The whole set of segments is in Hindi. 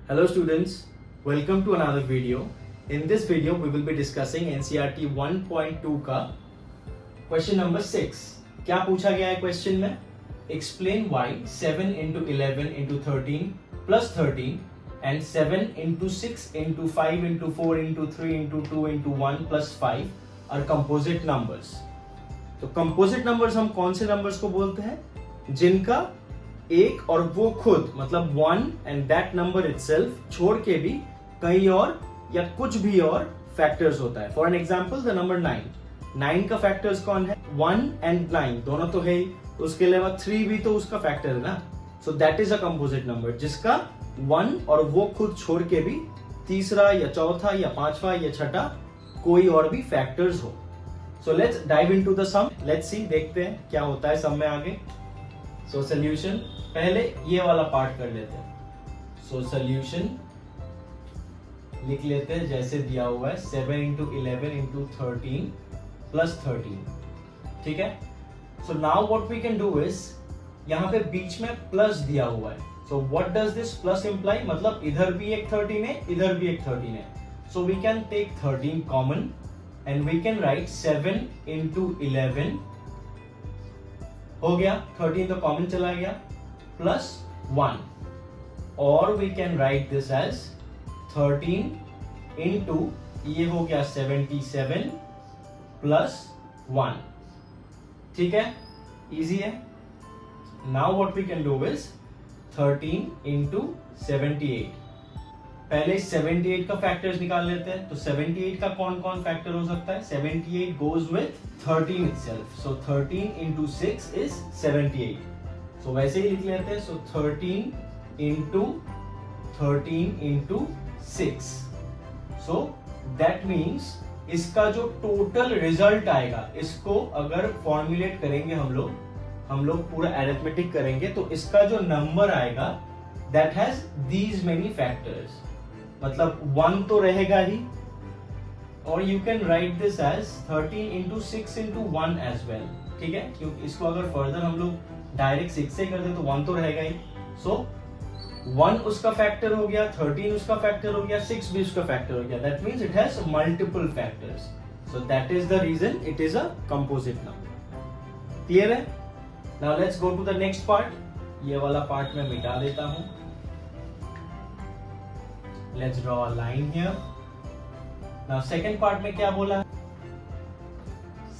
Hello students, welcome to another video. In this video we will be discussing NCERT 1.2 का question number 6. क्या पूछा गया है question में? Explain why 7 into 11 into 13 plus 13 and 7 into 6 into 5 into 4 into 3 into 2 into 1 plus 5 are composite numbers. तो composite numbers हम कौन से numbers को बोलते हैं? जिनका एक और वो खुद मतलब one and that number itself छोड़ के भी कहीं और या कुछ भी और फैक्टर्स होता है. For an example the number 9 का फैक्टर्स कौन है? 1 एंड 9 दोनों तो है ही, उसके अलावा 3 भी तो उसका फैक्टर है ना. सो that is a composite number जिसका 1 और वो खुद छोड़ के भी तीसरा या चौथा या पांचवा या छठा कोई और भी फैक्टर्स हो. So let's dive into the sum. Let's see, देखते हैं क्या होता है सम में आगे. सो सोल्यूशन पहले ये वाला पार्ट कर लेते हैं. सो सोल्यूशन लिख लेते हैं जैसे दिया हुआ है 7 इंटू 11 इंटू 13 प्लस 13. ठीक है. So now what we can do is, यहाँ पे बीच में प्लस दिया हुआ है. So what does this plus imply? मतलब इधर भी एक 13 है, इधर भी एक 13 है. So we can take 13 common and we can write 7 into 11. हो गया, 13 तो कॉमन चला गया, प्लस 1. और we can write this as 13 into ये हो गया 77 प्लस 1. ठीक है, इजी है. Now what we can do is 13 into 78. पहले 78 का फैक्टर्स निकाल लेते हैं. तो 78 का कौन कौन फैक्टर हो सकता है? 78 goes with 13 itself. So 13 into 6 is 78. So वैसे ही लिख लेते हैं. So 13 into 6. So that means इसका जो टोटल रिजल्ट आएगा, इसको अगर फॉर्मुलेट करेंगे हम लोग पूरा अरिथमेटिक करेंगे, तो इसका जो नंबर आएगा that has these many factors. मतलब 1 तो रहेगा ही, और you can write this as 13 into 6 into 1 as well. ठीक है, क्योंकि इसको अगर फर्दर हम लोग डायरेक्ट 6 से कर दे तो 1 तो रहेगा ही. सो 1 उसका फैक्टर हो गया, 13 उसका फैक्टर हो गया, 6 भी उसका फैक्टर हो गया. That means it has multiple factors. So that is the reason it is a composite number. Clear है? Now let's go to the next part. ये वाला पार्ट मैं मिटा देता हूं. Let's draw a line here. Now second part में क्या बोला है?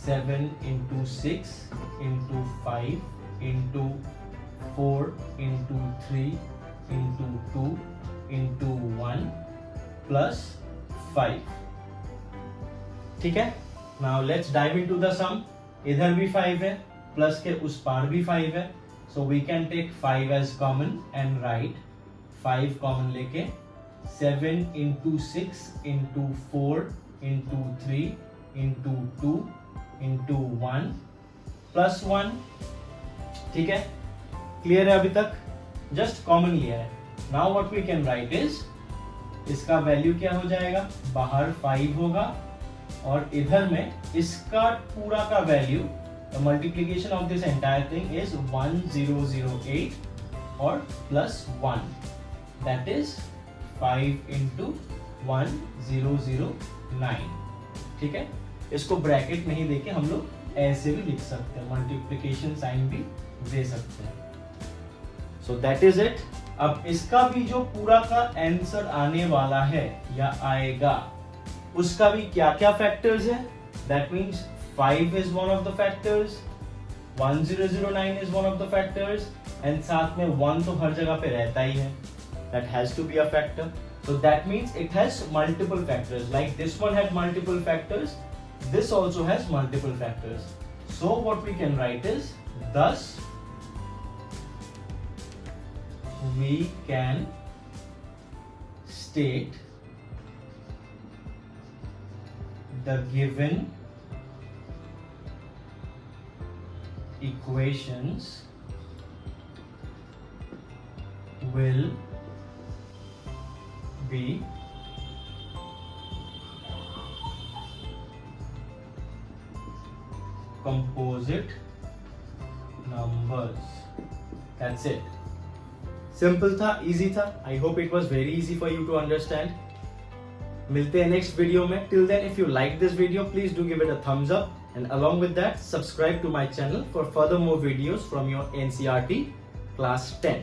7 into 6 into 5 into 4 into 3 into 2 into 1 plus 5. ठीक है. Now let's dive into the sum. इधर भी 5 है, प्लस के उस पार भी 5 है. So we can take 5 as common and write 5 common लेके 7 into 6 into 4 into 3 into 2 into 1 plus 1. ठीक है, क्लियर है अभी तक? जस्ट कॉमन लिया है. Now what we can write is, इसका वैल्यू क्या हो जाएगा? बाहर 5 होगा और इधर में इसका पूरा का value, the multiplication of this entire thing is 1008 और प्लस 1. That is 5 into 1009. ठीक है, इसको ब्रैकेट नहीं देके हम लोग ऐसे भी लिख सकते हैं, मल्टीप्लिकेशन साइन भी दे सकते हैं. सो दैट इज इट. अब इसका भी जो पूरा का आंसर आने वाला है या आएगा, उसका भी क्या क्या फैक्टर्स है? That means 5 is one of the factors, 1009 is one of the factors, and साथ में 1 तो हर जगह पे रहता ही है. That has to be a factor. So that means it has multiple factors. Like this one had multiple factors, this also has multiple factors. So what we can write is, thus we can state the given equations will be composite numbers. That's it. Simple था, इजी था. I hope it was very easy for you to understand. मिलते हैं नेक्स्ट वीडियो में. Till then if you like this video please do give it a thumbs up, and along with that subscribe to my channel for further more videos from your NCERT class 10.